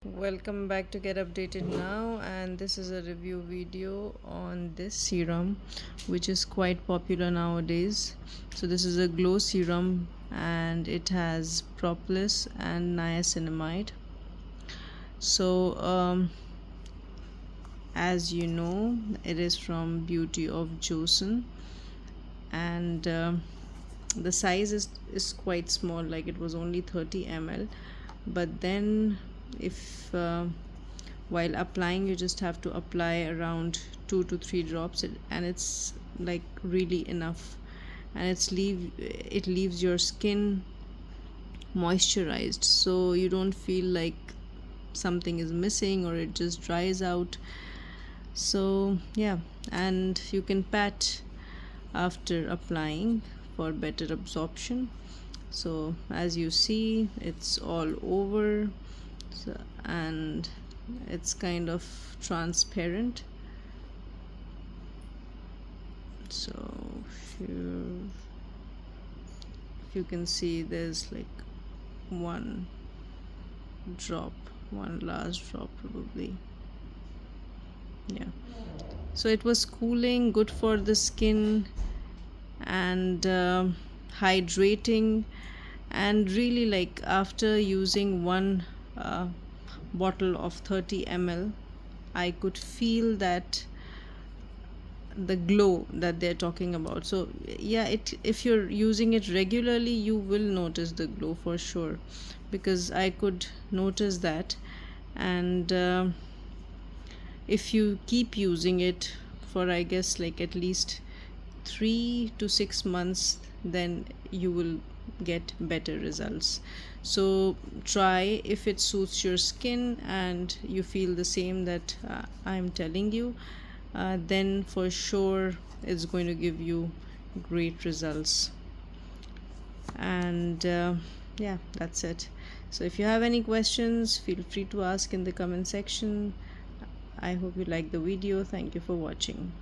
Welcome back to Get Updated Now, and this is a review video on this serum which is quite popular nowadays. So this is a glow serum and it has propolis and niacinamide. So as you know, it is from Beauty of Joseon, and the size is quite small, like it was only 30 ml. But then if while applying, you just have to apply around 2 to 3 drops, and it's like really enough, and it leaves your skin moisturized, so you don't feel like something is missing or it just dries out. So yeah, and you can pat after applying for better absorption. So as you see, it's all over, and it's kind of transparent. So if you can see, there's like one last drop probably. Yeah, so it was cooling, good for the skin, and hydrating, and really, like, after using one bottle of 30 ml, I could feel that the glow that they're talking about. So yeah, if you're using it regularly, you will notice the glow for sure, because I could notice that. And if you keep using it for, I guess, like at least 3 to 6 months, then you will get better results. So try, if it suits your skin and you feel the same that I'm telling you, then for sure it's going to give you great results. And yeah, that's it. So if you have any questions, feel free to ask in the comment section. I hope you like the video. Thank you for watching.